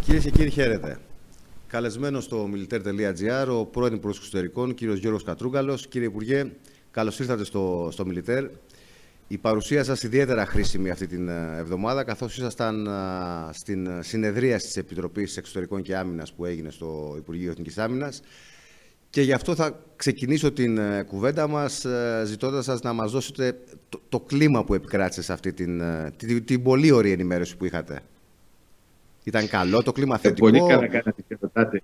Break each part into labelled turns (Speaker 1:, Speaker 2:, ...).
Speaker 1: Κυρίες και κύριοι, χαίρετε. Καλεσμένος στο Militaire.gr ο πρώην Υπουργός Εξωτερικών, κύριος Γιώργος Κατρούγκαλος. Κύριε Υπουργέ, καλώς ήρθατε στο Militaire. Η παρουσία σας ιδιαίτερα χρήσιμη αυτή την εβδομάδα, καθώς ήσασταν στην συνεδρίαση της Επιτροπής Εξωτερικών και Άμυνας που έγινε στο Υπουργείο Εθνικής Άμυνας. Και γι' αυτό θα ξεκινήσω την κουβέντα μας ζητώντας σας να μας δώσετε το κλίμα που επικράτησε σε αυτή την πολύ ωραία ενημέρωση που είχατε. Ήταν καλό το κλίμα, θετικό?
Speaker 2: Πολύ καλά κάνατε και ρωτάτε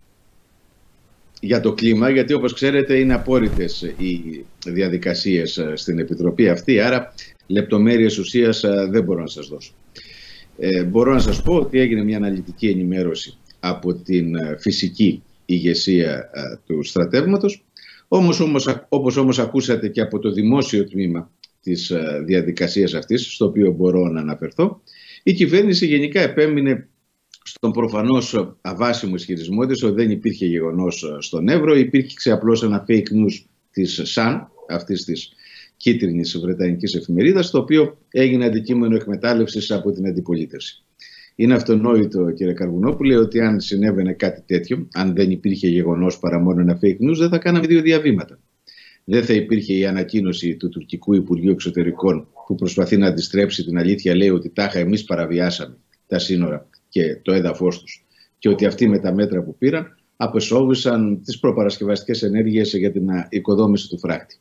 Speaker 2: για το κλίμα, γιατί όπως ξέρετε είναι απόρριτες οι διαδικασίες στην Επιτροπή αυτή, άρα λεπτομέρειες ουσίας δεν μπορώ να σας δώσω. Μπορώ να σας πω ότι έγινε μια αναλυτική ενημέρωση από την φυσική ηγεσία του στρατεύματος, όπως όμως ακούσατε και από το δημόσιο τμήμα της διαδικασίας αυτής, στο οποίο μπορώ να αναφερθώ, η κυβέρνηση γενικά επέμεινε στον προφανώς αβάσιμο ισχυρισμό της ότι δεν υπήρχε γεγονός στον Εύρο, υπήρχε απλώς ένα fake news της ΣΑΝ, αυτής της κίτρινης βρετανικής εφημερίδας, το οποίο έγινε αντικείμενο εκμετάλλευσης από την αντιπολίτευση. Είναι αυτονόητο, κύριε Καρβουνόπουλε, ότι αν συνέβαινε κάτι τέτοιο, αν δεν υπήρχε γεγονός παρά μόνο ένα fake news, δεν θα κάναμε δύο διαβήματα. Δεν θα υπήρχε η ανακοίνωση του τουρκικού Υπουργείου Εξωτερικών που προσπαθεί να αντιστρέψει την αλήθεια, λέει ότι τάχα εμείς παραβιάσαμε τα σύνορα και το έδαφος τους και ότι αυτοί με τα μέτρα που πήραν απεσόβησαν τις προπαρασκευαστικές ενέργειες για την οικοδόμηση του φράχτη.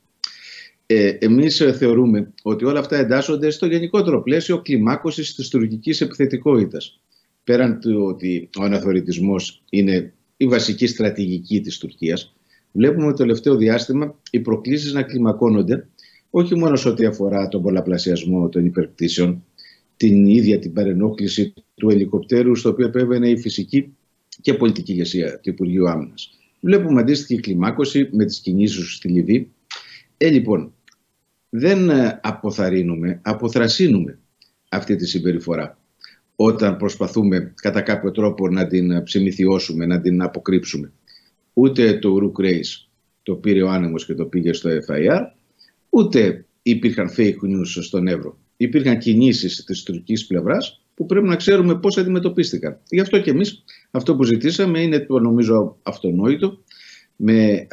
Speaker 2: Εμείς θεωρούμε ότι όλα αυτά εντάσσονται στο γενικότερο πλαίσιο κλιμάκωσης της τουρκικής επιθετικότητας. Πέραν του ότι ο αναθωρητισμός είναι η βασική στρατηγική της Τουρκίας, βλέπουμε το τελευταίο διάστημα οι προκλήσεις να κλιμακώνονται όχι μόνο σε ό,τι αφορά τον πολλαπλασιασμό των υπερπτήσεων, την ίδια την παρενόχληση του ελικοπτέρου στο οποίο επέβαινε η φυσική και πολιτική ηγεσία του Υπουργείου Άμυνας. Βλέπουμε αντίστοιχη κλιμάκωση με τις κινήσεις στη Λιβύη. Λοιπόν, δεν αποθαρρύνουμε, αποθρασύνουμε αυτή τη συμπεριφορά όταν προσπαθούμε κατά κάποιο τρόπο να την ψημιθιώσουμε, να την αποκρύψουμε. Ούτε το Ουρουκ Ρέις το πήρε ο άνεμος και το πήγε στο FIR, ούτε υπήρχαν fake news στον Εύρο. Υπήρχαν κινήσεις της τουρκικής πλευράς που πρέπει να ξέρουμε πώς αντιμετωπίστηκαν. Γι' αυτό και εμείς αυτό που ζητήσαμε είναι το νομίζω αυτονόητο. Με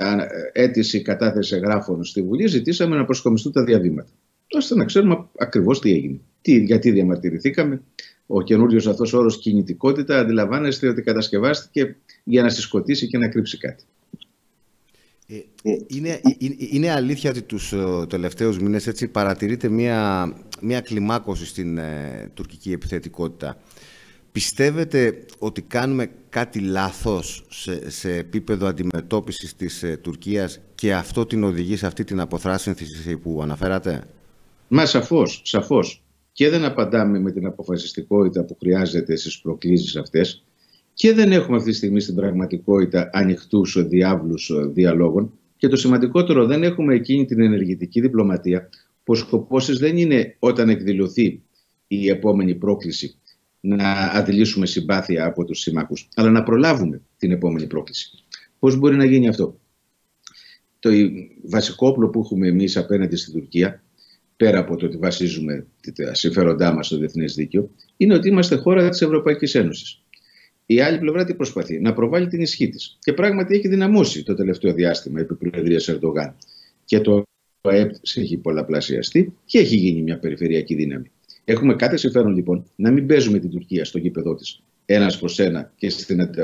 Speaker 2: αίτηση κατάθεση εγγράφων στη Βουλή ζητήσαμε να προσκομιστούν τα διαβήματα, ώστε να ξέρουμε ακριβώς τι έγινε. Γιατί διαμαρτυρηθήκαμε. Ο καινούριος αυτός όρος κινητικότητα αντιλαμβάνεστε ότι κατασκευάστηκε για να συσκοτήσει και να κρύψει κάτι.
Speaker 1: Είναι αλήθεια ότι τους τελευταίους μήνες έτσι παρατηρείται μια κλιμάκωση στην τουρκική επιθετικότητα. Πιστεύετε ότι κάνουμε κάτι λάθος σε επίπεδο αντιμετώπισης της Τουρκίας και αυτό την οδηγεί σε αυτή την αποθράσινση που αναφέρατε?
Speaker 2: Μα σαφώς. Και δεν απαντάμε με την αποφασιστικότητα που χρειάζεται στις προκλήσεις αυτές και δεν έχουμε αυτή τη στιγμή στην πραγματικότητα ανοιχτούς διάβλους διαλόγων και το σημαντικότερο, δεν έχουμε εκείνη την ενεργητική διπλωματία που ο σκοπός της δεν είναι όταν εκδηλωθεί η επόμενη πρόκληση να αντιλήσουμε συμπάθεια από τους συμμάχους, αλλά να προλάβουμε την επόμενη πρόκληση. Πώς μπορεί να γίνει αυτό? Το βασικό όπλο που έχουμε εμείς απέναντι στην Τουρκία, πέρα από το ότι βασίζουμε τα συμφέροντά μας στο διεθνές δίκαιο, είναι ότι είμαστε χώρα της Ευρωπαϊκής Ένωσης. Η άλλη πλευρά τι προσπαθεί? Να προβάλλει την ισχύ της. Και πράγματι έχει δυναμώσει το τελευταίο διάστημα επί προεδρίας Ερντογάν. Και το ΑΕΠ έχει πολλαπλασιαστεί και έχει γίνει μια περιφερειακή δύναμη. Έχουμε κάθε συμφέρον λοιπόν να μην παίζουμε την Τουρκία στο γήπεδό της ένας προς ένα και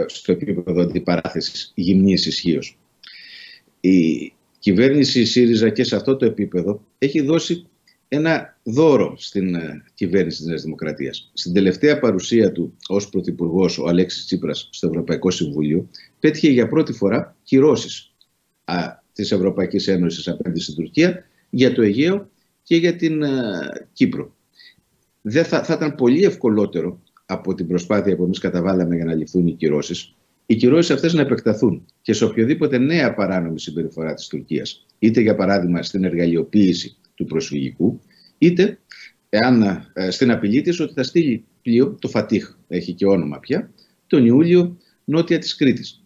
Speaker 2: στο επίπεδο αντιπαράθεσης γυμνής ισχύως. Η κυβέρνηση ΣΥΡΙΖΑ και σε αυτό το επίπεδο έχει δώσει ένα δώρο στην κυβέρνηση της Νέας Δημοκρατίας. Στην τελευταία παρουσία του ως πρωθυπουργός ο Αλέξης Τσίπρας στο Ευρωπαϊκό Συμβούλιο πέτυχε για πρώτη φορά κυρώσεις της Ευρωπαϊκής Ένωσης απέναντι στην Τουρκία για το Αιγαίο και για την Κύπρο. Θα ήταν πολύ ευκολότερο από την προσπάθεια που εμείς καταβάλαμε για να ληφθούν οι κυρώσεις, οι κυρώσεις αυτές να επεκταθούν και σε οποιοδήποτε νέα παράνομη συμπεριφορά της Τουρκίας. Είτε για παράδειγμα στην εργαλειοποίηση του προσφυγικού, είτε στην απειλή της ότι θα στείλει πλοίο, το Φατίχ έχει και όνομα πια, τον Ιούλιο νότια της Κρήτης.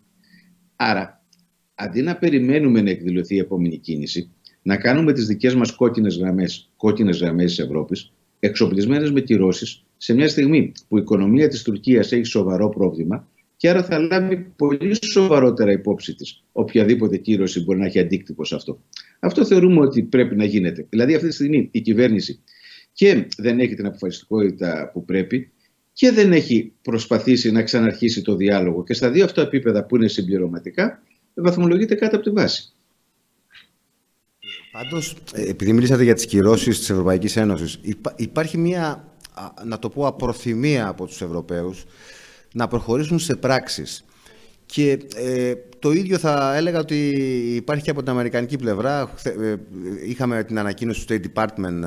Speaker 2: Άρα, αντί να περιμένουμε να εκδηλωθεί η επόμενη κίνηση, να κάνουμε τις δικές μας κόκκινες γραμμές της Ευρώπης, εξοπλισμένες με κυρώσεις, σε μια στιγμή που η οικονομία της Τουρκίας έχει σοβαρό πρόβλημα και άρα θα λάβει πολύ σοβαρότερα υπόψη της οποιαδήποτε κύρωση μπορεί να έχει αντίκτυπο σε αυτό. Αυτό θεωρούμε ότι πρέπει να γίνεται. Δηλαδή αυτή τη στιγμή η κυβέρνηση και δεν έχει την αποφασιστικότητα που πρέπει και δεν έχει προσπαθήσει να ξαναρχίσει το διάλογο, και στα δύο αυτά επίπεδα που είναι συμπληρωματικά βαθμολογείται κάτω από τη βάση.
Speaker 1: Πάντως, επειδή μιλήσατε για τις κυρώσεις της Ευρωπαϊκής Ένωσης, υπάρχει μια, να το πω, απροθυμία από τους Ευρωπαίους να προχωρήσουν σε πράξεις. Και το ίδιο θα έλεγα ότι υπάρχει και από την αμερικανική πλευρά. Είχαμε την ανακοίνωση του State Department,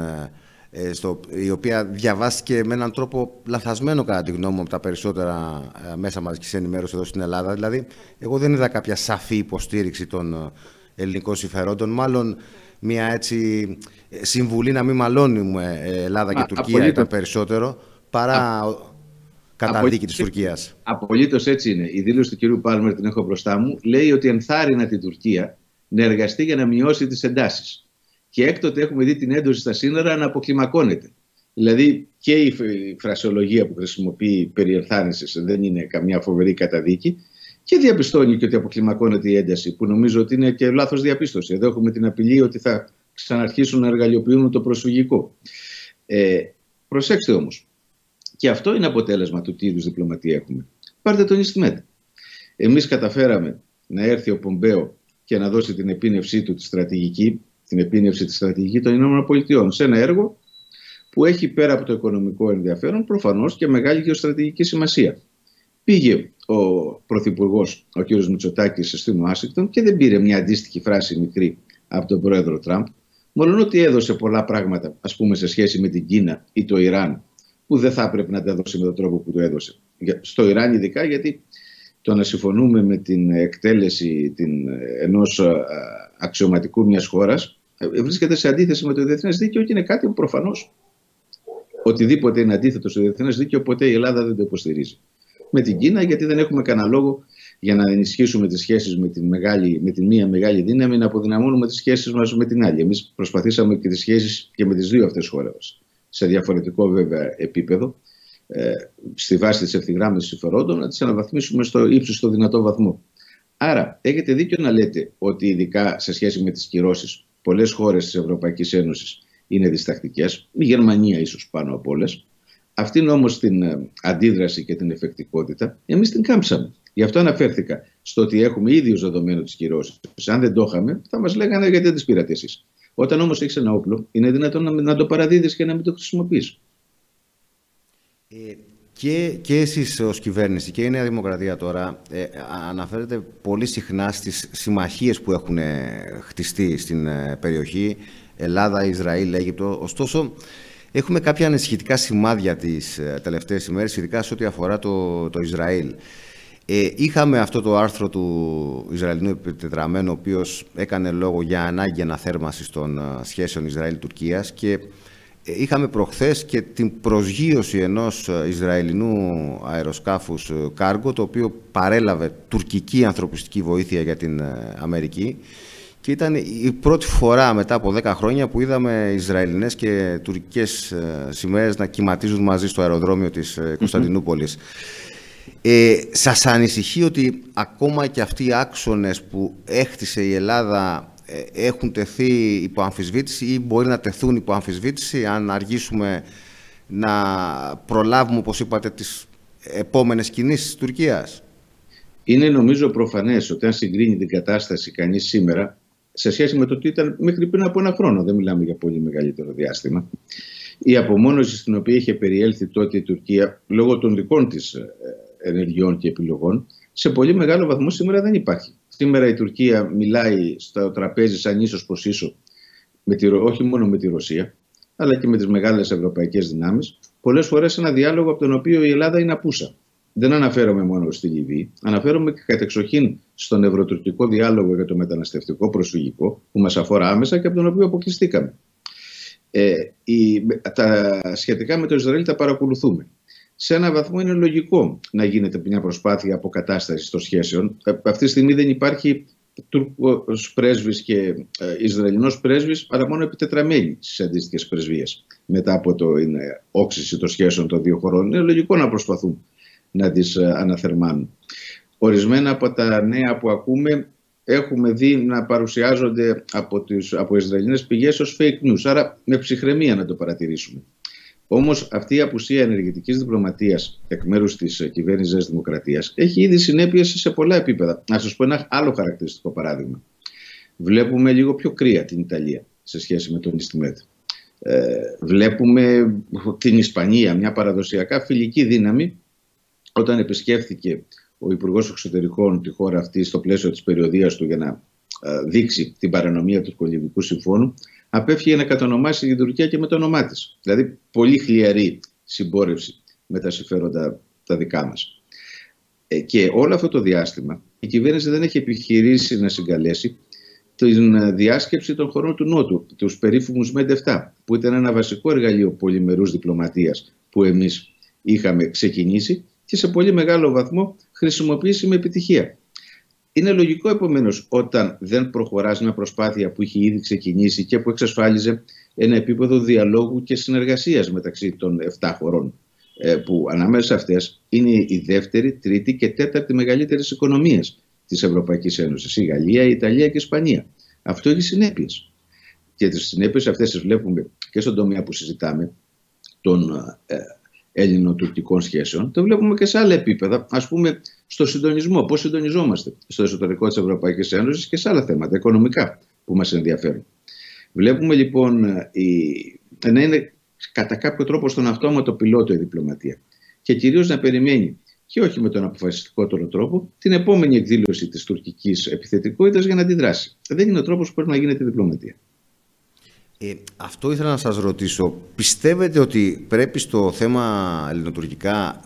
Speaker 1: η οποία διαβάστηκε με έναν τρόπο λανθασμένο κατά τη γνώμη μου από τα περισσότερα μέσα μαζικής ενημέρωσης εδώ στην Ελλάδα. Δηλαδή, εγώ δεν είδα κάποια σαφή υποστήριξη των ελληνικών συμφερόντων, μάλλον μια έτσι συμβουλή να μην μαλώνουμε Ελλάδα και Τουρκία ήταν περισσότερο παρά καταδίκη της Τουρκίας.
Speaker 2: Απολύτως έτσι είναι. Η δήλωση του κ. Πάλμερ, την έχω μπροστά μου, λέει ότι ενθάρρυνα την Τουρκία να εργαστεί για να μειώσει τις εντάσεις. Και έκτοτε έχουμε δει την ένταση στα σύνορα να αποκλιμακώνεται. Δηλαδή και η φρασιολογία που χρησιμοποιεί περί ενθάρρυνσης δεν είναι καμιά φοβερή καταδίκη, και διαπιστώνει και ότι αποκλιμακώνεται η ένταση, που νομίζω ότι είναι και λάθος διαπίστωση. Εδώ έχουμε την απειλή ότι θα ξαναρχίσουν να εργαλειοποιούν το προσφυγικό. Προσέξτε όμως, και αυτό είναι αποτέλεσμα του τι είδους διπλωματία έχουμε. Πάρτε τον Ιστιμέτ. Εμείς καταφέραμε να έρθει ο Πομπέο και να δώσει την επίνευσή του τη στρατηγική, την επίνευση της στρατηγικής των ΗΠΑ σε ένα έργο που έχει πέρα από το οικονομικό ενδιαφέρον προφανώς και μεγάλη γεωστρατηγική σημασία. Πήγε ο Πρωθυπουργός, ο κ. Μητσοτάκης, στην Ουάσιγκτον και δεν πήρε μια αντίστοιχη φράση μικρή από τον πρόεδρο Τραμπ, μόλον ότι έδωσε πολλά πράγματα, ας πούμε, σε σχέση με την Κίνα ή το Ιράν, που δεν θα έπρεπε να τα δώσει με τον τρόπο που το έδωσε. Στο Ιράν ειδικά, γιατί το να συμφωνούμε με την εκτέλεση ενός αξιωματικού μιας χώρας βρίσκεται σε αντίθεση με το διεθνές δίκαιο και είναι κάτι που προφανώς οτιδήποτε είναι αντίθετο στο διεθνές δίκαιο ποτέ η Ελλάδα δεν το υποστηρίζει. Με την Κίνα, γιατί δεν έχουμε κανένα λόγο για να ενισχύσουμε τις σχέσεις με την μία μεγάλη δύναμη, να αποδυναμώνουμε τις σχέσεις μας με την άλλη. Εμείς προσπαθήσαμε και τις σχέσεις και με τις δύο αυτές χώρες, σε διαφορετικό βέβαια επίπεδο, στη βάση της ευθυγράμμισης συμφερόντων, να τις αναβαθμίσουμε στο ύψιστο δυνατό βαθμό. Άρα, έχετε δίκιο να λέτε ότι ειδικά σε σχέση με τις κυρώσεις, πολλές χώρες της Ευρωπαϊκής Ένωσης είναι διστακτικές, η Γερμανία ίσως πάνω από όλες. Αυτήν όμως την αντίδραση και την εφεκτικότητα εμείς την κάμψαμε. Γι' αυτό αναφέρθηκα στο ότι έχουμε ήδη ως δεδομένο τις κυρώσεις. Αν δεν το είχαμε, θα μας λέγανε γιατί δεν τις πήρατε εσείς. Όταν όμως έχεις ένα όπλο, είναι δυνατόν να το παραδίδεις και να μην το χρησιμοποιείς.
Speaker 1: Και εσείς ως κυβέρνηση και η Νέα Δημοκρατία τώρα αναφέρετε πολύ συχνά στις συμμαχίες που έχουν χτιστεί στην περιοχή, Ελλάδα, Ισραήλ, Αίγυπτο. Ωστόσο, έχουμε κάποια ανησυχητικά σημάδια τις τελευταίες ημέρες, ειδικά σε ό,τι αφορά το Ισραήλ. Είχαμε αυτό το άρθρο του Ισραηλινού επιτετραμένου, ο οποίος έκανε λόγο για ανάγκη αναθέρμανσης των σχέσεων Ισραήλ-Τουρκίας, και είχαμε προχθές και την προσγείωση ενός Ισραηλινού αεροσκάφους κάργο, το οποίο παρέλαβε τουρκική ανθρωπιστική βοήθεια για την Αμερική. Και ήταν η πρώτη φορά μετά από 10 χρόνια που είδαμε Ισραηλινές και τουρκικές σημαίες να κυματίζουν μαζί στο αεροδρόμιο της Κωνσταντινούπολης. Σας ανησυχεί ότι ακόμα και αυτοί οι άξονες που έχτισε η Ελλάδα έχουν τεθεί υπό αμφισβήτηση ή μπορεί να τεθούν υπό αμφισβήτηση αν αργήσουμε να προλάβουμε, όπως είπατε, τις επόμενες κινήσεις της Τουρκίας?
Speaker 2: Είναι νομίζω προφανές ότι αν συγκρίνει την κατάσταση κανείς σήμερα σε σχέση με το τι ήταν μέχρι πριν από ένα χρόνο, δεν μιλάμε για πολύ μεγαλύτερο διάστημα, η απομόνωση στην οποία είχε περιέλθει τότε η Τουρκία λόγω των δικών της ενεργειών και επιλογών, σε πολύ μεγάλο βαθμό σήμερα δεν υπάρχει. Σήμερα η Τουρκία μιλάει στο τραπέζι σαν ίσως προς ίσο, όχι μόνο με τη Ρωσία, αλλά και με τις μεγάλες ευρωπαϊκές δυνάμεις, πολλές φορές ένα διάλογο από τον οποίο η Ελλάδα είναι απούσα. Δεν αναφέρομαι μόνο στη Λιβύη, αναφέρομαι και κατεξοχήν στον ευρωτουρκικό διάλογο για το μεταναστευτικό προσφυγικό, που μας αφορά άμεσα και από τον οποίο αποκλειστήκαμε. Τα σχετικά με το Ισραήλ τα παρακολουθούμε. Σε έναν βαθμό είναι λογικό να γίνεται μια προσπάθεια αποκατάστασης των σχέσεων. Αυτή τη στιγμή δεν υπάρχει Τούρκος πρέσβης και Ισραηλινός πρέσβης, αλλά μόνο επιτετραμένοι στις αντίστοιχες πρεσβείες. Μετά από την όξυση των σχέσεων των δύο χωρών, είναι λογικό να προσπαθούν να τις αναθερμάνουν. Ορισμένα από τα νέα που ακούμε έχουμε δει να παρουσιάζονται από Ισραηλινές πηγές ως fake news, άρα με ψυχραιμία να το παρατηρήσουμε. Όμως αυτή η απουσία ενεργητικής διπλωματίας εκ μέρους της κυβέρνησης της Δημοκρατίας έχει ήδη συνέπειες σε πολλά επίπεδα. Να σας πω ένα άλλο χαρακτηριστικό παράδειγμα. Βλέπουμε λίγο πιο κρύα την Ιταλία σε σχέση με τον Ιστιμέτ. Βλέπουμε την Ισπανία, μια παραδοσιακά φιλική δύναμη, όταν επισκέφθηκε ο Υπουργός Εξωτερικών τη χώρα αυτή στο πλαίσιο της περιοδίας του για να δείξει την παρανομία του Τουρκολιβικού Συμφώνου, απέφυγε να κατονομάσει την Τουρκία και με το όνομά της. Δηλαδή, πολύ χλιαρή συμπόρευση με τα συμφέροντα τα δικά μας. Και όλο αυτό το διάστημα η κυβέρνηση δεν έχει επιχειρήσει να συγκαλέσει την διάσκεψη των χωρών του Νότου, τους περίφημους ΜΕΝΤ-7, που ήταν ένα βασικό εργαλείο πολυμερούς διπλωματίας που εμείς είχαμε ξεκινήσει και σε πολύ μεγάλο βαθμό χρησιμοποιήσει με επιτυχία. Είναι λογικό επομένως όταν δεν προχωράς μια προσπάθεια που είχε ήδη ξεκινήσει και που εξασφάλιζε ένα επίπεδο διαλόγου και συνεργασίας μεταξύ των 7 χωρών, που ανάμεσα σε αυτές είναι η δεύτερη, τρίτη και τέταρτη μεγαλύτερες οικονομίες της Ευρωπαϊκής Ένωσης, η Γαλλία, η Ιταλία και η Ισπανία. Αυτό έχει συνέπειες. Και τις συνέπειες αυτές τις βλέπουμε και στον τομέα που συζητάμε, των Έλληνο-τουρκικών σχέσεων, το βλέπουμε και σε άλλα επίπεδα, ας πούμε στο συντονισμό, πώς συντονιζόμαστε στο εσωτερικό της Ευρωπαϊκής Ένωσης και σε άλλα θέματα οικονομικά που μας ενδιαφέρουν. Βλέπουμε λοιπόν να είναι κατά κάποιο τρόπο στον αυτόματο πιλότο η διπλωματία και κυρίως να περιμένει, και όχι με τον αποφασιστικότερο τρόπο, την επόμενη εκδήλωση της τουρκικής επιθετικότητας για να αντιδράσει. Δεν είναι ο τρόπος που πρέπει να γίνεται η διπλωματία.
Speaker 1: Αυτό ήθελα να σας ρωτήσω. Πιστεύετε ότι πρέπει στο θέμα ελληνοτουρκικά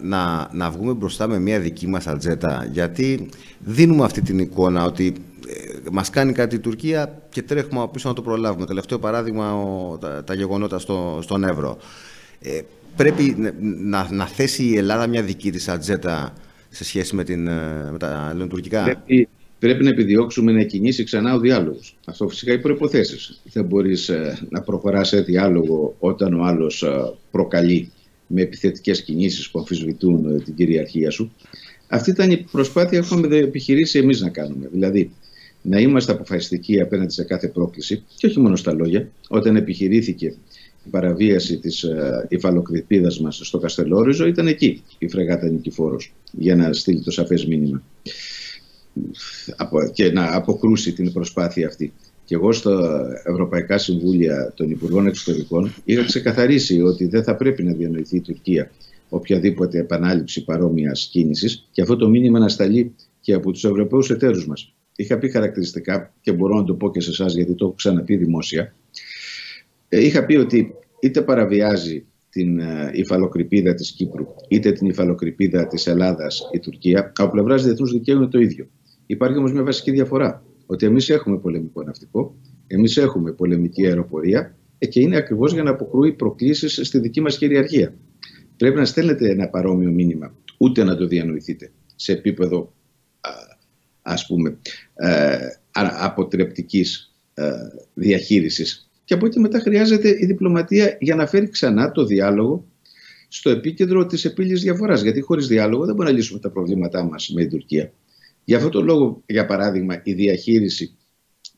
Speaker 1: να βγούμε μπροστά με μια δική μας ατζέντα? Γιατί δίνουμε αυτή την εικόνα ότι μας κάνει κάτι η Τουρκία και τρέχουμε από πίσω να το προλάβουμε. Τελευταίο παράδειγμα, τα γεγονότα στον Εύρο. Πρέπει να θέσει η Ελλάδα μια δική της ατζέντα σε σχέση με τα ελληνοτουρκικά?
Speaker 2: Πρέπει να επιδιώξουμε να κινήσει ξανά ο διάλογος. Αυτό φυσικά οι προϋποθέσεις. Δεν μπορείς να προχωράς σε διάλογο όταν ο άλλος προκαλεί με επιθετικές κινήσεις που αμφισβητούν την κυριαρχία σου. Αυτή ήταν η προσπάθεια που έχουμε επιχειρήσει εμείς να κάνουμε. Δηλαδή, να είμαστε αποφασιστικοί απέναντι σε κάθε πρόκληση και όχι μόνο στα λόγια. Όταν επιχειρήθηκε η παραβίαση της υφαλοκρηπίδας μας στο Καστελόριζο, ήταν εκεί η φρεγάτα Νικηφόρος για να στείλει το σαφές μήνυμα και να αποκρούσει την προσπάθεια αυτή. Και εγώ στα Ευρωπαϊκά Συμβούλια των Υπουργών Εξωτερικών είχα ξεκαθαρίσει ότι δεν θα πρέπει να διανοηθεί η Τουρκία οποιαδήποτε επανάληψη παρόμοιας κίνησης και αυτό το μήνυμα να σταλεί και από τους Ευρωπαίους εταίρους μας. Είχα πει χαρακτηριστικά, και μπορώ να το πω και σε εσάς γιατί το έχω ξαναπεί δημόσια, είχα πει ότι είτε παραβιάζει την υφαλοκρηπίδα της Κύπρου είτε την υφαλοκρηπίδα της Ελλάδας η Τουρκία, από πλευράς διεθνούς δικαίου είναι το ίδιο. Υπάρχει όμως μια βασική διαφορά, ότι εμείς έχουμε πολεμικό ναυτικό, εμείς έχουμε πολεμική αεροπορία και είναι ακριβώς για να αποκρούει προκλήσεις στη δική μας κυριαρχία. Πρέπει να στέλνετε ένα παρόμοιο μήνυμα, ούτε να το διανοηθείτε σε επίπεδο ας πούμε αποτρεπτικής διαχείρισης. Και από εκεί μετά χρειάζεται η διπλωματία για να φέρει ξανά το διάλογο στο επίκεντρο της επίλυσης διαφοράς. Γιατί χωρίς διάλογο δεν μπορούμε να λύσουμε τα προβλήματά μας με την Τουρκία. Γι' αυτό το λόγο, για παράδειγμα, η διαχείριση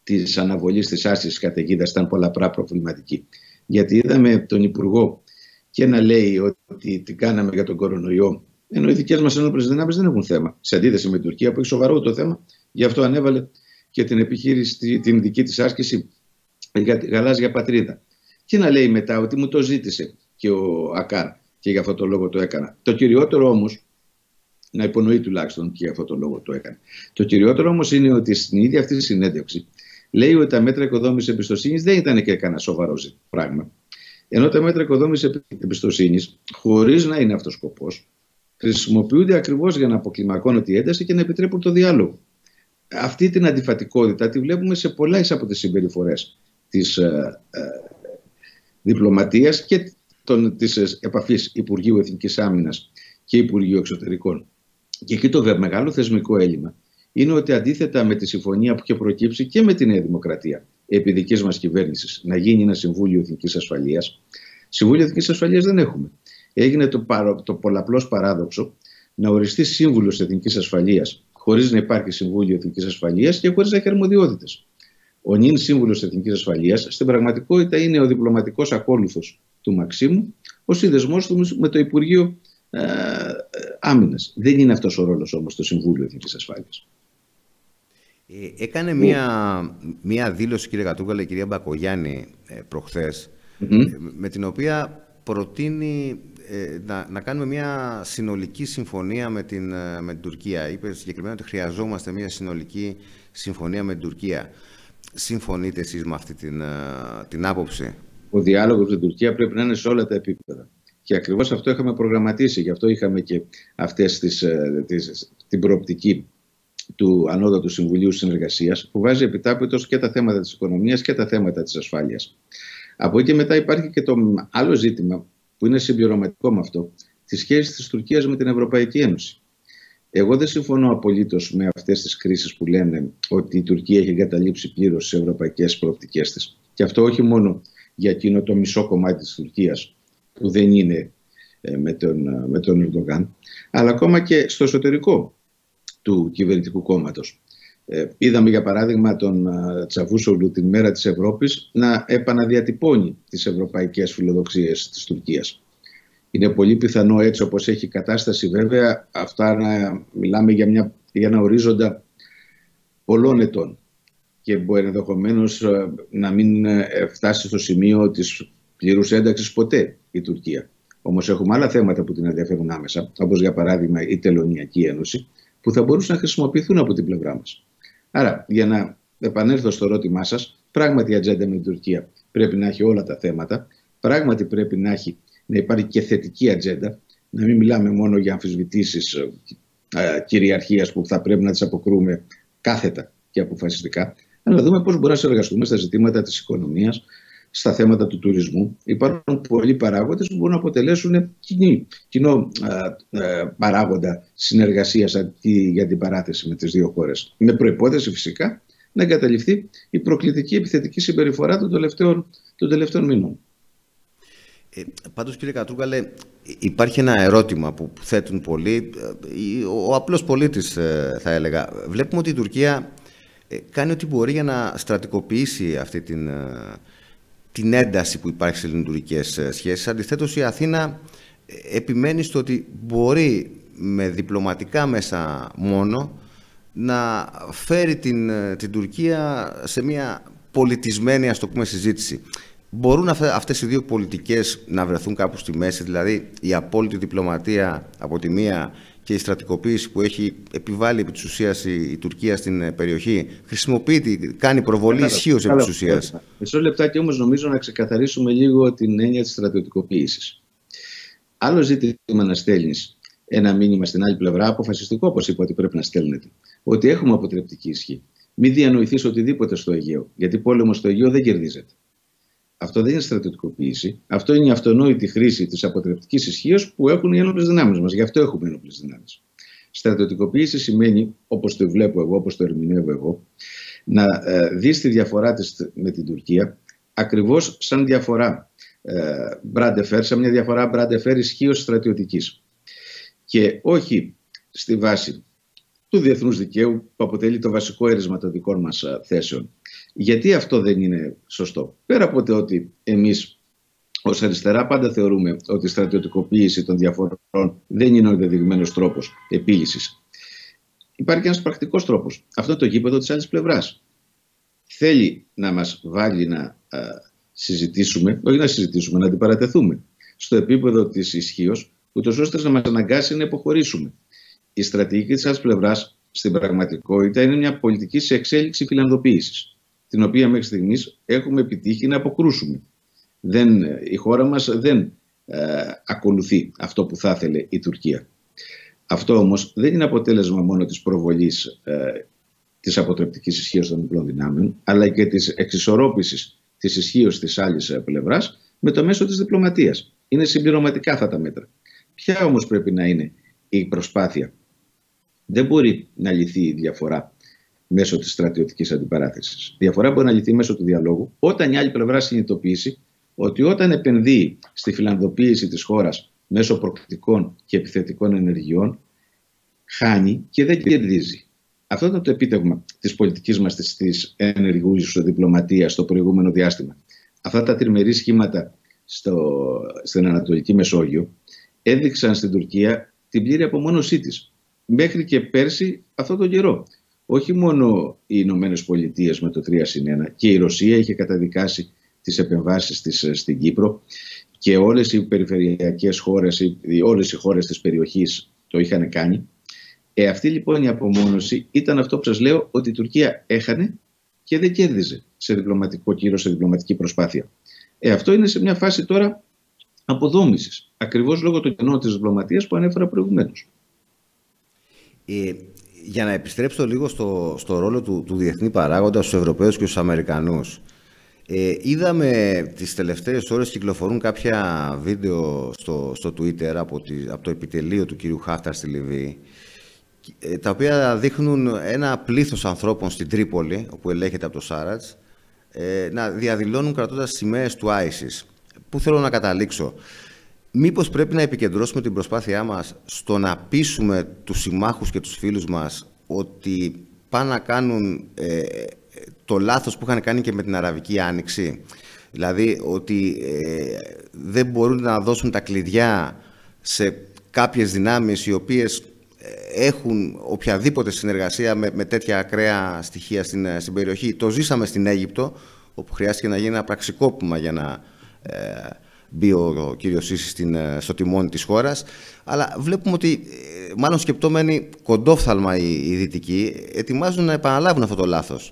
Speaker 2: της αναβολής της άσκησης καταιγίδας ήταν πολλαπλά προβληματική. Γιατί είδαμε τον Υπουργό και να λέει ότι την κάναμε για τον κορονοϊό, ενώ οι δικές μας ενόπλες δυνάμεις δεν έχουν θέμα. Σε αντίθεση με την Τουρκία που έχει σοβαρό το θέμα, γι' αυτό ανέβαλε και την επιχείρηση, την δική της άσκηση για τη γαλάζια πατρίδα. Και να λέει μετά ότι μου το ζήτησε και ο Ακάρ και για αυτό το λόγο το έκανα. Το κυριότερο όμως, να υπονοεί τουλάχιστον και για αυτό το λόγο το έκανε. Το κυριότερο όμως είναι ότι στην ίδια αυτή τη συνέντευξη λέει ότι τα μέτρα οικοδόμησης εμπιστοσύνης δεν ήταν και κανένα σοβαρό πράγμα. Ενώ τα μέτρα οικοδόμησης εμπιστοσύνης, χωρίς να είναι αυτός ο σκοπός, χρησιμοποιούνται ακριβώς για να αποκλιμακώνουν τη ένταση και να επιτρέπουν το διάλογο. Αυτή την αντιφατικότητα τη βλέπουμε σε πολλές από τις συμπεριφορές της διπλωματίας και της επαφής Υπουργείου Εθνικής Άμυνας και Υπουργείου Εξωτερικών. Και εκεί το μεγάλο θεσμικό έλλειμμα είναι ότι αντίθετα με τη συμφωνία που είχε προκύψει και με τη Νέα Δημοκρατία επί δικής μας κυβέρνησης να γίνει ένα Συμβούλιο Εθνικής Ασφαλείας, Συμβούλιο Εθνικής Ασφαλείας δεν έχουμε. Έγινε το πολλαπλώς παράδοξο να οριστεί σύμβουλος Εθνικής Ασφαλείας χωρίς να υπάρχει Συμβούλιο Εθνικής Ασφαλείας και χωρίς να έχει αρμοδιότητες. Ο νυν σύμβουλος Εθνικής Ασφαλείας στην πραγματικότητα είναι ο διπλωματικός ακόλουθος του Μαξίμου, ο σύνδεσμός του με το Υπουργείο Άμυνας. Δεν είναι αυτός ο ρόλος όμως το Συμβούλιο Εθνικής Ασφάλειας.
Speaker 1: Έκανε μία δήλωση, κύριε Κατρούγκαλε, η κυρία Μπακογιάννη προχθές, με την οποία προτείνει να κάνουμε μια συνολική συμφωνία με την Τουρκία. Είπε συγκεκριμένα ότι χρειαζόμαστε μια συνολική συμφωνία με την Τουρκία. Συμφωνείτε εσείς με αυτή την άποψη?
Speaker 2: Ο διάλογος με την Τουρκία πρέπει να είναι σε όλα τα επίπεδα. Και ακριβώς αυτό είχαμε προγραμματίσει. Γι' αυτό είχαμε και την προοπτική του Ανώτατου Συμβουλίου Συνεργασίας, που βάζει επιτάπητος και τα θέματα της οικονομίας και τα θέματα της ασφάλειας. Από εκεί και μετά υπάρχει και το άλλο ζήτημα που είναι συμπληρωματικό με αυτό, τη σχέση της Τουρκίας με την Ευρωπαϊκή Ένωση. Εγώ δεν συμφωνώ απολύτως με αυτές τις κρίσεις που λένε ότι η Τουρκία έχει εγκαταλείψει πλήρως τις ευρωπαϊκές προοπτικές της. Και αυτό όχι μόνο για εκείνο το μισό κομμάτι της Τουρκίας που δεν είναι με τον Ερντογάν, αλλά ακόμα και στο εσωτερικό του κυβερνητικού κόμματος. Είδαμε για παράδειγμα τον Τσαβούσογλου την μέρα της Ευρώπης να επαναδιατυπώνει τις ευρωπαϊκές φιλοδοξίες της Τουρκίας. Είναι πολύ πιθανό, έτσι όπως έχει κατάσταση βέβαια, αυτά να μιλάμε για ένα ορίζοντα πολλών ετών και μπορεί ενδεχομένως να μην φτάσει στο σημείο της πλήρους ένταξης ποτέ η Τουρκία. Όμως έχουμε άλλα θέματα που την ενδιαφέρουν άμεσα, όπως για παράδειγμα η Τελωνειακή Ένωση, που θα μπορούσαν να χρησιμοποιηθούν από την πλευρά μας. Άρα, για να επανέλθω στο ερώτημά σας, πράγματι η ατζέντα με την Τουρκία πρέπει να έχει όλα τα θέματα, πράγματι πρέπει να υπάρχει και θετική ατζέντα, να μην μιλάμε μόνο για αμφισβητήσεις κυριαρχίας που θα πρέπει να τις αποκρούμε κάθετα και αποφασιστικά, αλλά να δούμε πώς μπορούμε να συνεργαστούμε στα ζητήματα της οικονομίας, στα θέματα του τουρισμού. Υπάρχουν πολλοί παράγοντες που μπορούν να αποτελέσουν κοινό παράγοντα συνεργασίας για την παράθεση με τις δύο χώρες. Με προϋπόθεση φυσικά να εγκαταλειφθεί η προκλητική επιθετική συμπεριφορά των τελευταίων μηνών.
Speaker 1: Πάντως, κύριε Κατρούγκαλε, υπάρχει ένα ερώτημα που θέτουν πολλοί, ο απλός πολίτης θα έλεγα. Βλέπουμε ότι η Τουρκία κάνει ό,τι μπορεί για να στρατικοποιήσει αυτή την ένταση που υπάρχει στις ελληνοτουρκικές σχέσεις. Αντιθέτως, η Αθήνα επιμένει στο ότι μπορεί με διπλωματικά μέσα μόνο να φέρει την Τουρκία σε μια πολιτισμένη, ας το πούμε, συζήτηση. Μπορούν αυτές οι δύο πολιτικές να βρεθούν κάπου στη μέση, δηλαδή η απόλυτη διπλωματία από τη μία και η στρατικοποίηση που έχει επιβάλει επί της ουσίας η Τουρκία στην περιοχή, χρησιμοποιείται, κάνει προβολή ισχύως επί της ουσίας?
Speaker 2: Μισό λεπτάκι όμως νομίζω να ξεκαθαρίσουμε λίγο την έννοια της στρατιωτικοποίησης. Άλλο ζήτημα να στέλνεις ένα μήνυμα στην άλλη πλευρά, αποφασιστικό όπως είπα ότι πρέπει να στέλνετε, ότι έχουμε αποτρεπτική ισχύ. Μην διανοηθείς οτιδήποτε στο Αιγαίο, γιατί πόλεμο στο Αιγαίο δεν κερδίζεται. Αυτό δεν είναι στρατιωτικοποίηση. Αυτό είναι η αυτονόητη χρήση της αποτρεπτικής ισχύως που έχουν οι ένοπλες δυνάμεις μας. Γι' αυτό έχουμε ένοπλες δυνάμεις. Στρατιωτικοποίηση σημαίνει, όπως το βλέπω εγώ, όπως το ερμηνεύω εγώ, να δεις τη διαφορά της με την Τουρκία ακριβώς σαν διαφορά Μπραντεφέρ, σαν μια διαφορά Μπραντεφέρ ισχύως στρατιωτικής. Και όχι στη βάση του διεθνούς δικαίου που αποτελεί το βασικό έρισμα των δικών μας θέσεων. Γιατί αυτό δεν είναι σωστό? Πέρα από το ότι εμείς ως αριστερά πάντα θεωρούμε ότι η στρατιωτικοποίηση των διαφορών δεν είναι ο ενδεδειγμένος τρόπος επίλυσης. Υπάρχει ένας πρακτικός τρόπος. Αυτό το γήπεδο της άλλης πλευράς. Θέλει να μας βάλει να συζητήσουμε, όχι να συζητήσουμε, να αντιπαρατεθούμε στο επίπεδο της ισχύως, ούτως ώστε να μας αναγκάσει να υποχωρήσουμε. Η στρατηγική της άλλης πλευράς στην πραγματικότητα είναι μια πολιτική σε εξέλιξη φιλανδοποίησης, την οποία μέχρι στιγμής έχουμε επιτύχει να αποκρούσουμε. Η χώρα μας δεν ακολουθεί αυτό που θα ήθελε η Τουρκία. Αυτό όμως δεν είναι αποτέλεσμα μόνο της προβολής της αποτρεπτικής ισχύως των διπλών δυνάμεων, αλλά και της εξισορρόπησης της ισχύως της άλλης πλευράς με το μέσο της διπλωματίας. Είναι συμπληρωματικά αυτά τα μέτρα. Ποια όμως πρέπει να είναι η προσπάθεια? Δεν μπορεί να λυθεί η διαφορά μέσω της στρατιωτικής αντιπαράθεσης. Η διαφορά μπορεί να λυθεί μέσω του διαλόγου, όταν η άλλη πλευρά συνειδητοποιήσει ότι όταν επενδύει στη φιλανδοποίηση της χώρας μέσω προκλητικών και επιθετικών ενεργειών, χάνει και δεν κερδίζει. Αυτό ήταν το επίτευγμα της πολιτικής μας της ενεργούς διπλωματίας στο προηγούμενο διάστημα. Αυτά τα τριμερή σχήματα στην Ανατολική Μεσόγειο έδειξαν στην Τουρκία την πλήρη απομόνωσή της. Μέχρι και πέρσι αυτό τον καιρό. Όχι μόνο οι Ηνωμένες Πολιτείες με το 3+1 και η Ρωσία είχε καταδικάσει τις επεμβάσεις της στην Κύπρο και όλες οι περιφερειακές χώρες, όλες οι χώρες της περιοχής το είχαν κάνει. Αυτή λοιπόν η απομόνωση ήταν αυτό που σας λέω, ότι η Τουρκία έχανε και δεν κέρδιζε σε διπλωματικό κύρος, σε διπλωματική προσπάθεια. Αυτό είναι σε μια φάση τώρα αποδόμησης, ακριβώς λόγω του κενού της διπλωματίας που ανέφερα προηγουμένως.
Speaker 1: Για να επιστρέψω λίγο στο ρόλο του διεθνή παράγοντα στους Ευρωπαίους και στους Αμερικανούς. Είδαμε τις τελευταίες ώρες κυκλοφορούν κάποια βίντεο στο Twitter από το επιτελείο του κυρίου Χάφταρ στη Λιβύη, τα οποία δείχνουν ένα πλήθος ανθρώπων στην Τρίπολη, όπου ελέγχεται από το Σάρατς, να διαδηλώνουν κρατώντας σημαίες του ISIS. Πού θέλω να καταλήξω? Μήπως πρέπει να επικεντρώσουμε την προσπάθειά μας στο να πείσουμε τους συμμάχους και τους φίλους μας ότι πάνε να κάνουν το λάθος που είχαν κάνει και με την Αραβική Άνοιξη? Δηλαδή ότι δεν μπορούν να δώσουν τα κλειδιά σε κάποιες δυνάμεις οι οποίες έχουν οποιαδήποτε συνεργασία με τέτοια ακραία στοιχεία στην περιοχή. Το ζήσαμε στην Αίγυπτο, όπου χρειάστηκε να γίνει ένα πραξικόπημα για να μπει ο κύριος Σίσι στο τιμόνι της χώρας. Αλλά βλέπουμε ότι, μάλλον σκεπτόμενοι κοντόφθαλμα οι Δυτικοί, ετοιμάζουν να επαναλάβουν αυτό το λάθος.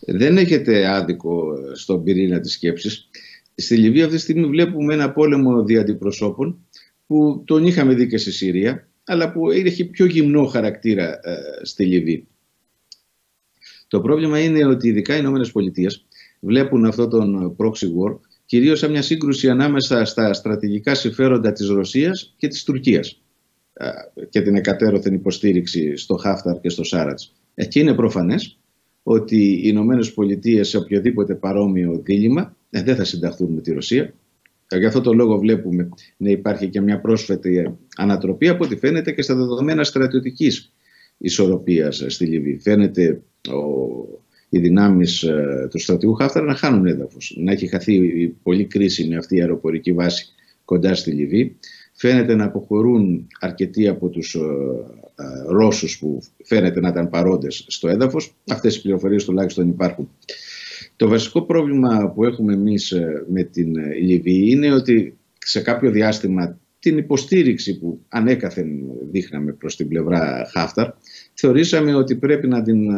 Speaker 2: Δεν έχετε άδικο στον πυρήνα της σκέψης. Στη Λιβύη αυτή τη στιγμή βλέπουμε ένα πόλεμο δια αντιπροσώπων που τον είχαμε δει και στη Συρία, αλλά που έχει πιο γυμνό χαρακτήρα στη Λιβύη. Το πρόβλημα είναι ότι ειδικά οι Ηνωμένες Πολιτείες βλέπουν αυτόν τον proxy war κυρίως σαν μια σύγκρουση ανάμεσα στα στρατηγικά συμφέροντα της Ρωσίας και της Τουρκίας και την εκατέρωθεν υποστήριξη στο Χάφταρ και στο Σάρατς. Και είναι προφανές ότι οι Ηνωμένες Πολιτείες σε οποιοδήποτε παρόμοιο δίλημμα δεν θα συνταχθούν με τη Ρωσία. Γι' αυτό το λόγο βλέπουμε να υπάρχει και μια πρόσφατη ανατροπή από ό,τι φαίνεται και στα δεδομένα στρατιωτικής ισορροπίας στη Λιβύη. Φαίνεται οι δυνάμεις του στρατηγού Χάφταρ να χάνουν έδαφος, να έχει χαθεί η πολύ κρίσιμη αυτή η αεροπορική βάση κοντά στη Λιβύη. Φαίνεται να αποχωρούν αρκετοί από τους Ρώσους που φαίνεται να ήταν παρόντες στο έδαφος. Αυτές οι πληροφορίες τουλάχιστον υπάρχουν. Το βασικό πρόβλημα που έχουμε εμείς με την Λιβύη είναι ότι σε κάποιο διάστημα την υποστήριξη που ανέκαθεν δείχναμε προς την πλευρά Χάφταρ, θεωρήσαμε ότι πρέπει να την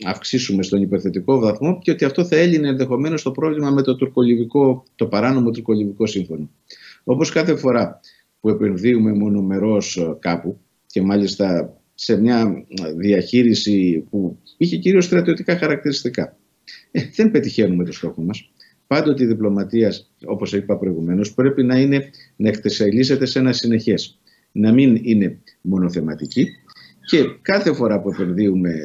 Speaker 2: αυξήσουμε στον υπερθετικό βαθμό και ότι αυτό θα έλυνε ενδεχομένως το πρόβλημα με το παράνομο τουρκολιβικό σύμφωνο. Όπως κάθε φορά που επενδύουμε μονομερώς κάπου και μάλιστα σε μια διαχείριση που είχε κυρίως στρατιωτικά χαρακτηριστικά, δεν πετυχαίνουμε το στόχο μας. Πάντοτε η διπλωματία, όπως είπα προηγουμένως, πρέπει να εκτεσσελίσσεται σε ένα συνεχές. Να μην είναι μονοθεματική και κάθε φορά που επενδύουμε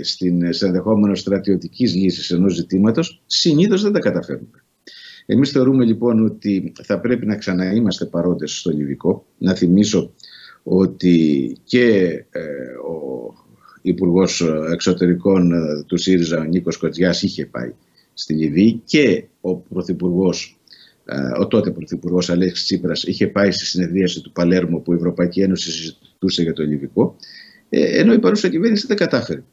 Speaker 2: σε ενδεχόμενο στρατιωτικής λύσης ενός ζητήματος, συνήθως δεν τα καταφέρνουμε. Εμείς θεωρούμε λοιπόν ότι θα πρέπει να ξαναείμαστε παρόντες στο Λιβικό. Να θυμίσω ότι και ο Υπουργός Εξωτερικών του ΣΥΡΙΖΑ, ο Νίκος Κοτζιάς, είχε πάει στη Λιβύη και ο τότε Πρωθυπουργός Αλέξης Τσίπρας είχε πάει στη συνεδρίαση του Παλέρμο που η Ευρωπαϊκή Ένωση συζητούσε για το Λιβικό, ενώ η παρούσα κυβέρνηση δεν κατάφερε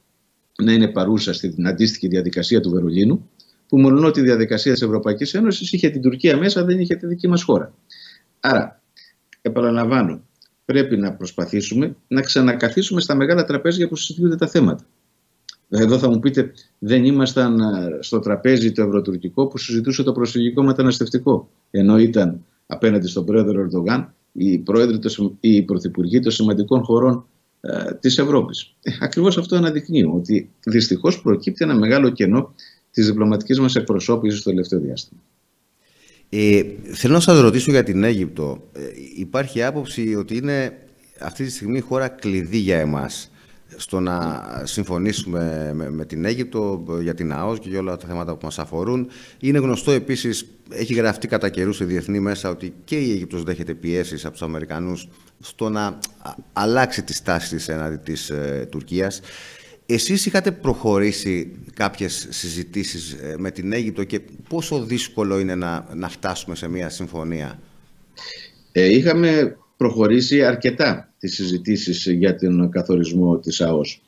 Speaker 2: να είναι παρούσα στην αντίστοιχη διαδικασία του Βερολίνου, που μολονότι η διαδικασία της Ευρωπαϊκής Ένωσης είχε την Τουρκία μέσα, δεν είχε τη δική μας χώρα. Άρα, επαναλαμβάνω, πρέπει να προσπαθήσουμε να ξανακαθίσουμε στα μεγάλα τραπέζια που συζητούνται τα θέματα. Εδώ θα μου πείτε, δεν ήμασταν στο τραπέζι το ευρωτουρκικό που συζητούσε το προσφυγικό μεταναστευτικό, ενώ ήταν απέναντι στον πρόεδρο Ερντογάν οι πρωθυπουργοί των σημαντικών χωρών της Ευρώπης. Ακριβώς αυτό αναδεικνύει ότι δυστυχώς προκύπτει ένα μεγάλο κενό της διπλωματικής μας εκπροσώπησης στο τελευταίο διάστημα.
Speaker 1: Θέλω να σας ρωτήσω για την Αίγυπτο. Υπάρχει άποψη ότι είναι αυτή τη στιγμή χώρα κλειδί για εμάς. στο να συμφωνήσουμε με την Αίγυπτο για την ΑΟΣ και για όλα τα θέματα που μας αφορούν. Είναι γνωστό επίσης, έχει γραφτεί κατά καιρούς σε διεθνή μέσα, ότι και η Αίγυπτος δέχεται πιέσεις από τους Αμερικανούς στο να αλλάξει τη στάση της έναντι της Τουρκίας. Εσείς είχατε προχωρήσει κάποιες συζητήσεις με την Αίγυπτο και πόσο δύσκολο είναι να φτάσουμε σε μια συμφωνία?
Speaker 2: Είχαμε προχωρήσει αρκετά τις συζητήσεις για τον καθορισμό της ΑΟΣ.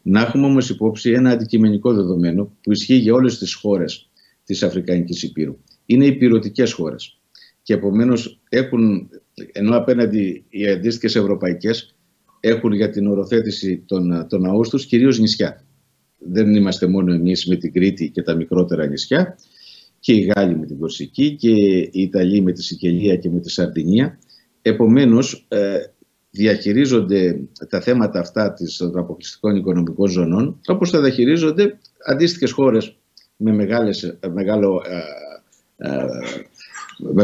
Speaker 2: Να έχουμε όμως υπόψη ένα αντικειμενικό δεδομένο που ισχύει για όλες τις χώρες της Αφρικανικής Ηπείρου. Είναι ηπειρωτικές χώρες και επομένως έχουν, ενώ απέναντι οι αντίστοιχες ευρωπαϊκές έχουν για την οροθέτηση των ΑΟΣ τους κυρίως νησιά. Δεν είμαστε μόνο εμείς με την Κρήτη και τα μικρότερα νησιά, και οι Γάλλοι με την Κορσική και οι Ιταλοί με τη Σικελία και με τη Σαρδινία. Επομένως, διαχειρίζονται τα θέματα αυτά των αποκλειστικών οικονομικών ζωνών όπως θα διαχειρίζονται αντίστοιχες χώρες με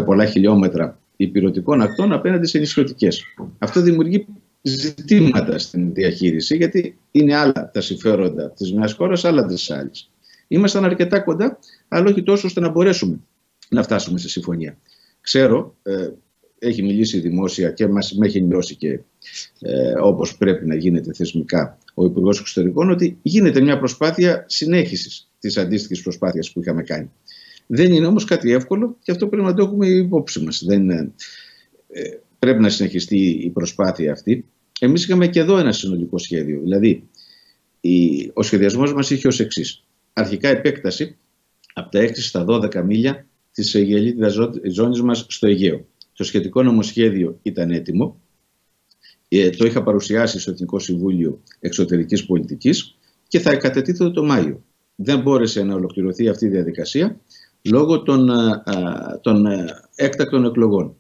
Speaker 2: πολλά χιλιόμετρα ηπειρωτικών ακτών απέναντι σε νησιωτικές. Αυτό δημιουργεί ζητήματα στην διαχείριση, γιατί είναι άλλα τα συμφέροντα της μιας χώρας, άλλα της άλλης. Ήμασταν αρκετά κοντά, αλλά όχι τόσο ώστε να μπορέσουμε να φτάσουμε σε συμφωνία. Ξέρω, έχει μιλήσει δημόσια και με έχει ενημερώσει και όπως πρέπει να γίνεται θεσμικά ο Υπουργός Εξωτερικών, ότι γίνεται μια προσπάθεια συνέχισης της αντίστοιχης προσπάθειας που είχαμε κάνει. Δεν είναι όμως κάτι εύκολο και αυτό πρέπει να το έχουμε υπόψη μας. Πρέπει να συνεχιστεί η προσπάθεια αυτή. Εμείς είχαμε και εδώ ένα συνολικό σχέδιο. Δηλαδή, ο σχεδιασμός μας είχε ως εξής. Αρχικά επέκταση από τα 6 στα 12 μίλια της αιγελίτιδας ζώνης μας στο Αιγαίο. Το σχετικό νομοσχέδιο ήταν έτοιμο. Το είχα παρουσιάσει στο Εθνικό Συμβούλιο Εξωτερικής Πολιτικής και θα κατετίθεται το Μάιο. Δεν μπόρεσε να ολοκληρωθεί αυτή η διαδικασία λόγω των έκτακτων εκλογών.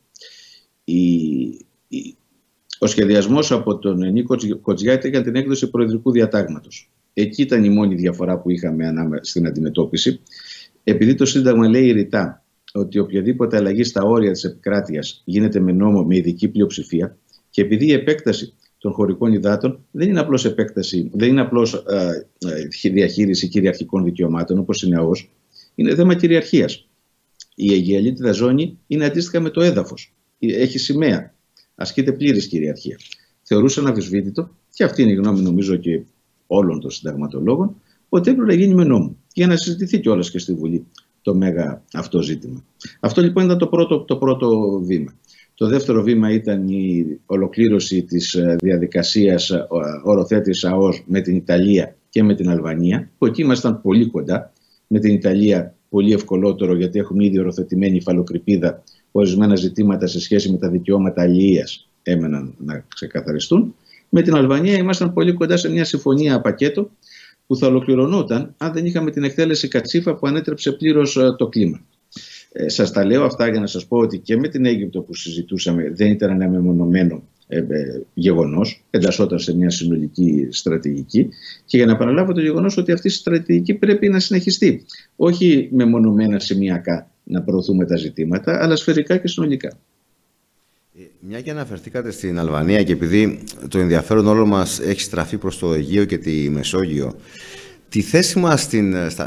Speaker 2: Ο σχεδιασμός από τον Νίκο Κοτζιά ήταν για την έκδοση προεδρικού διατάγματος. Εκεί ήταν η μόνη διαφορά που είχαμε στην αντιμετώπιση. Επειδή το Σύνταγμα λέει ρητά ότι οποιαδήποτε αλλαγή στα όρια της επικράτειας γίνεται με νόμο με ειδική πλειοψηφία, και επειδή η επέκταση των χωρικών υδάτων δεν είναι απλώς διαχείριση κυριαρχικών δικαιωμάτων όπως είναι ΑΟΣ, είναι θέμα κυριαρχίας. Η αιγαιαλίτιδα ζώνη είναι αντίστοιχα με το έδαφος. Έχει σημαία. Ασκείται πλήρης κυριαρχία. Θεωρούσαν αμφισβήτητο, και αυτή είναι η γνώμη νομίζω και όλων των συνταγματολόγων, ότι έπρεπε να γίνει με νόμο για να συζητηθεί κιόλας και στη Βουλή το μέγα αυτό ζήτημα. Αυτό λοιπόν ήταν το πρώτο βήμα. Το δεύτερο βήμα ήταν η ολοκλήρωση της διαδικασίας οροθέτησης ΑΟΣ με την Ιταλία και με την Αλβανία, που εκεί ήμασταν πολύ κοντά. Με την Ιταλία πολύ ευκολότερο, γιατί έχουμε ήδη οροθετημένη υφαλοκρηπίδα. Ορισμένα ζητήματα σε σχέση με τα δικαιώματα αλληλείας έμεναν να ξεκαθαριστούν. Με την Αλβανία ήμασταν πολύ κοντά σε μια συμφωνία πακέτο που θα ολοκληρωνόταν αν δεν είχαμε την εκτέλεση Κατσίφα που ανέτρεψε πλήρως το κλίμα. Σας τα λέω αυτά για να σας πω ότι και με την Αίγυπτο που συζητούσαμε δεν ήταν ένα μεμονωμένο γεγονός, εντασσόταν σε μια συνολική στρατηγική, και για να παραλάβω το γεγονός ότι αυτή η στρατηγική πρέπει να συνεχιστεί. Όχι μεμονωμένα σημειακά να προωθούμε τα ζητήματα, αλλά σφαιρικά και συνολικά.
Speaker 1: Μια και αναφερθήκατε στην Αλβανία και επειδή το ενδιαφέρον όλο μας έχει στραφεί προς το Αιγαίο και τη Μεσόγειο, τη θέση μας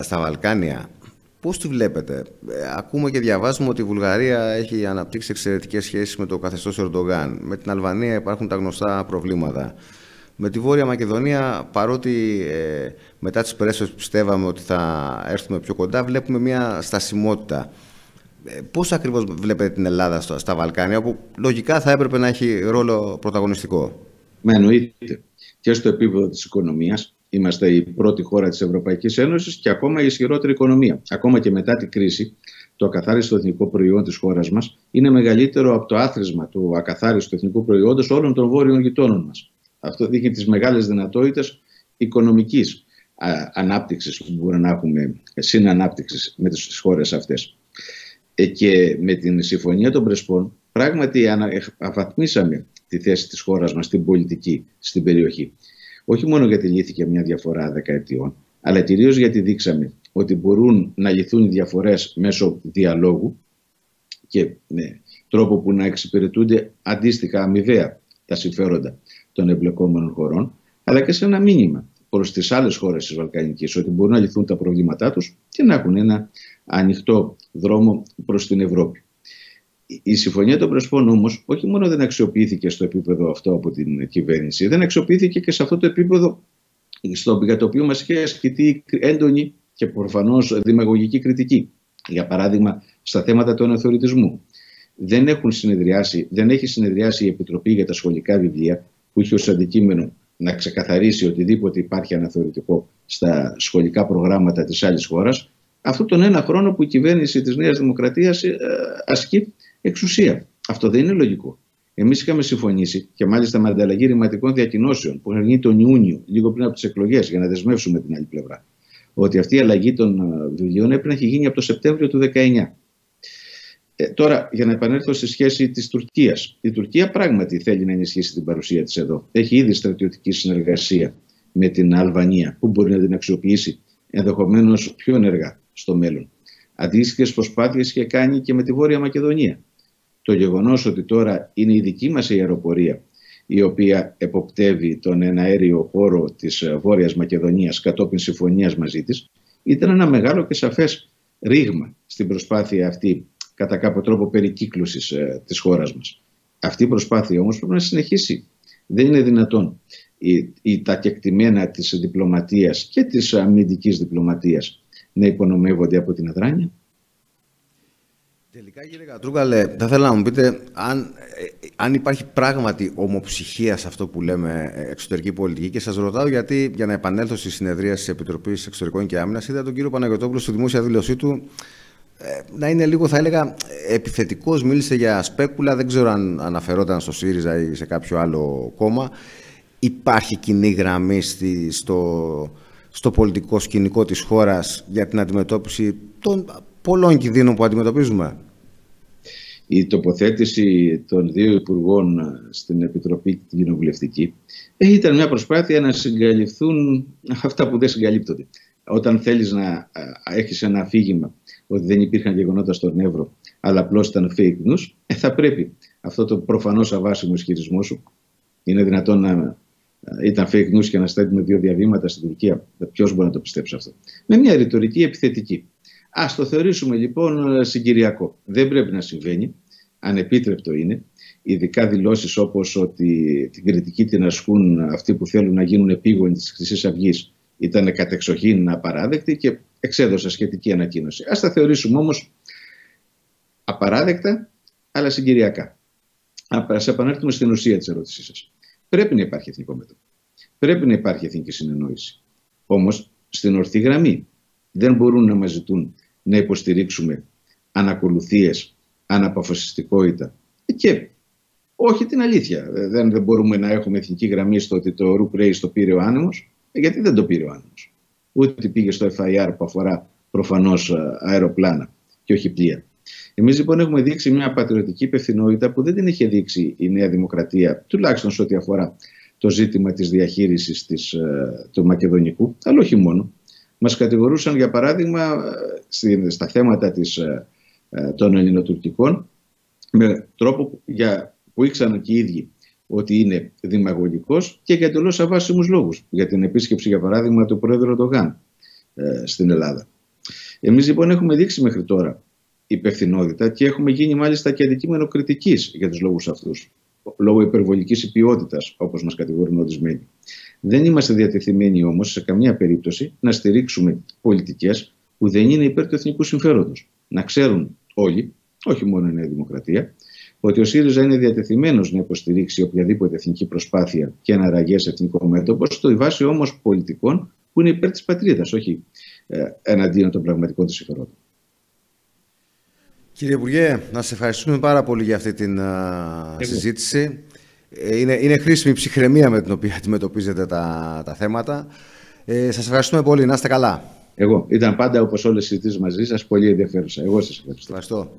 Speaker 1: στα Βαλκάνια, πώς τη βλέπετε? Ακούμε και διαβάζουμε ότι η Βουλγαρία έχει αναπτύξει εξαιρετικές σχέσεις με το καθεστώς Ερντογάν. Με την Αλβανία υπάρχουν τα γνωστά προβλήματα. Με τη Βόρεια Μακεδονία, παρότι μετά τις πρέσβες πιστεύαμε ότι θα έρθουμε πιο κοντά, βλέπουμε μια στασιμότητα. Πώς ακριβώς βλέπετε την Ελλάδα στα Βαλκάνια, όπου λογικά θα έπρεπε να έχει ρόλο πρωταγωνιστικό?
Speaker 2: Με εννοείται. Και στο επίπεδο της οικονομίας. Είμαστε η πρώτη χώρα της Ευρωπαϊκής Ένωσης και ακόμα η ισχυρότερη οικονομία. Ακόμα και μετά την κρίση, το ακαθάριστο εθνικό προϊόν της χώρας μας είναι μεγαλύτερο από το άθροισμα του ακαθάριστου εθνικού προϊόντος όλων των βόρειων γειτόνων μας. Αυτό δείχνει τις μεγάλες δυνατότητες οικονομικής ανάπτυξης που μπορούμε να έχουμε, συνανάπτυξης με τις χώρες αυτές. Και με την Συμφωνία των Πρεσπών, πράγματι αφαθμίσαμε τη θέση της χώρας μας στην πολιτική, στην περιοχή. Όχι μόνο γιατί λύθηκε μια διαφορά δεκαετιών, αλλά κυρίως γιατί δείξαμε ότι μπορούν να λυθούν οι διαφορές μέσω διαλόγου και με τρόπο που να εξυπηρετούνται αντίστοιχα αμοιβαία τα συμφέροντα των εμπλεκόμενων χωρών, αλλά και σε ένα μήνυμα προς τις άλλες χώρες της Βαλκανικής, ότι μπορούν να λυθούν τα προβλήματά τους και να έχουν ένα ανοιχτό δρόμο προς την Ευρώπη. Η Συμφωνία των Πρεσπών όμως όχι μόνο δεν αξιοποιήθηκε στο επίπεδο αυτό από την κυβέρνηση, δεν αξιοποιήθηκε και σε αυτό το επίπεδο για το οποίο μας είχε ασκηθεί έντονη και προφανώς δημαγωγική κριτική. Για παράδειγμα, στα θέματα του αναθεωρητισμού. Δεν έχει συνεδριάσει η Επιτροπή για τα σχολικά βιβλία, που είχε ως αντικείμενο να ξεκαθαρίσει οτιδήποτε υπάρχει αναθεωρητικό στα σχολικά προγράμματα της άλλης χώρας, αυτόν τον ένα χρόνο που η κυβέρνηση της Νέας Δημοκρατίας ασκεί εξουσία. Αυτό δεν είναι λογικό. Εμείς είχαμε συμφωνήσει, και μάλιστα με ανταλλαγή ρηματικών διακοινώσεων που είχαν γίνει τον Ιούνιο, λίγο πριν από τις εκλογές, για να δεσμεύσουμε την άλλη πλευρά, ότι αυτή η αλλαγή των βιβλίων έπρεπε να έχει γίνει από το Σεπτέμβριο του 2019. Τώρα, για να επανέλθω στη σχέση της Τουρκίας. Η Τουρκία πράγματι θέλει να ενισχύσει την παρουσία της εδώ. Έχει ήδη στρατιωτική συνεργασία με την Αλβανία, που μπορεί να την αξιοποιήσει ενδεχομένως πιο ενεργά στο μέλλον. Αντίστοιχες προσπάθειες είχε κάνει και με τη Βόρεια Μακεδονία. Το γεγονός ότι τώρα είναι η δική μας η αεροπορία, η οποία εποπτεύει τον εναέριο χώρο της Βόρειας Μακεδονίας κατόπιν συμφωνίας μαζί της, ήταν ένα μεγάλο και σαφές ρήγμα στην προσπάθεια αυτή, κατά κάποιο τρόπο, περικύκλωσης της χώρας μας. Αυτή η προσπάθεια όμως πρέπει να συνεχίσει. Δεν είναι δυνατόν τα κεκτημένα της διπλωματίας και της αμυντικής διπλωματίας να υπονομεύονται από την αδράνεια.
Speaker 1: Τελικά, κύριε Κατρούγκαλε, θα ήθελα να μου πείτε αν υπάρχει πράγματι ομοψυχία σε αυτό που λέμε εξωτερική πολιτική, και σας ρωτάω γιατί, για να επανέλθω στη συνεδρία της Επιτροπής Εξωτερικών και Άμυνας, είδα τον κύριο Παναγιωτόπουλο στη δημόσια δήλωσή του να είναι λίγο, θα έλεγα, επιθετικός. Μίλησε για σπέκουλα, δεν ξέρω αν αναφερόταν στο ΣΥΡΙΖΑ ή σε κάποιο άλλο κόμμα. Υπάρχει κοινή γραμμή στο πολιτικό σκηνικό της χώρας για την αντιμετώπιση των πολλών κινδύνων που αντιμετωπίζουμε?
Speaker 2: Η τοποθέτηση των δύο υπουργών στην Επιτροπή την Κοινοβουλευτική ήταν μια προσπάθεια να συγκαλυφθούν αυτά που δεν συγκαλύπτονται. Όταν θέλεις να έχεις ένα αφήγημα ότι δεν υπήρχαν γεγονότα στον Εύρο, αλλά απλώς ήταν fake news, θα πρέπει αυτό το προφανώς αβάσιμο ισχυρισμό σου, είναι δυνατόν να ήταν fake news και να στέλνουμε δύο διαβήματα στην Τουρκία? Ποιος μπορεί να το πιστέψει αυτό? Με μια ρητορική επιθετική. Ας το θεωρήσουμε λοιπόν συγκυριακό. Δεν πρέπει να συμβαίνει. Ανεπίτρεπτο είναι. Ειδικά δηλώσεις όπως ότι την κριτική την ασκούν αυτοί που θέλουν να γίνουν επίγονοι της Χρυσής Αυγής ήταν κατεξοχήν απαράδεκτη και εξέδωσε σχετική ανακοίνωση. Ας τα θεωρήσουμε όμως απαράδεκτα, αλλά συγκυριακά. Ας επανέλθουμε στην ουσία της ερώτησής σας. Πρέπει να υπάρχει εθνικό μέτωπο. Πρέπει να υπάρχει εθνική συνεννόηση. Όμως στην ορθή γραμμή. Δεν μπορούν να μας ζητούν να υποστηρίξουμε ανακολουθίες, αναποφασιστικότητα και όχι την αλήθεια. Δεν μπορούμε να έχουμε εθνική γραμμή στο ότι το Ρουκ το πήρε ο άνεμος, γιατί δεν το πήρε ο άνεμος. Ούτε πήγε στο FIR που αφορά προφανώς αεροπλάνα και όχι πλοία. Εμείς λοιπόν έχουμε δείξει μια πατριωτική υπευθυνότητα που δεν την είχε δείξει η Νέα Δημοκρατία, τουλάχιστον σε ό,τι αφορά το ζήτημα της διαχείρισης του μακεδονικού, αλλά όχι μόνο. Μας κατηγορούσαν, για παράδειγμα, στα θέματα των ελληνοτουρκικών με τρόπο που ήξεραν και οι ίδιοι ότι είναι δημαγωγικός και για εντελώς αβάσιμους λόγους. Για την επίσκεψη, για παράδειγμα, του Πρόεδρου Ερντογάν στην Ελλάδα. Εμείς λοιπόν έχουμε δείξει μέχρι τώρα υπευθυνότητα και έχουμε γίνει μάλιστα και αντικείμενο κριτικής για τους λόγους αυτούς. Λόγω υπερβολικής υπιότητας, όπως μας κατηγορούν ορισμένοι. Δεν είμαστε διατεθειμένοι όμως σε καμία περίπτωση να στηρίξουμε πολιτικές που δεν είναι υπέρ του εθνικού συμφέροντος. Να ξέρουν όλοι, όχι μόνο η Νέα Δημοκρατία, ότι ο ΣΥΡΙΖΑ είναι διατεθειμένος να υποστηρίξει οποιαδήποτε εθνική προσπάθεια και αναραγέ σε εθνικό μέτωπο, στο βάση όμως πολιτικών που είναι υπέρ της πατρίδας, όχι εναντίον των πραγματικών της συμφερόντων.
Speaker 1: Κύριε Υπουργέ, να σας ευχαριστούμε πάρα πολύ για αυτή την συζήτηση. Είναι χρήσιμη η ψυχραιμία με την οποία αντιμετωπίζετε τα θέματα. Σας ευχαριστούμε πολύ. Να είστε καλά.
Speaker 2: Ήταν πάντα, όπως όλες οι συζητήσεις μαζί σας, πολύ ενδιαφέρουσα. Εγώ σας ευχαριστώ.
Speaker 1: Ευχαριστώ.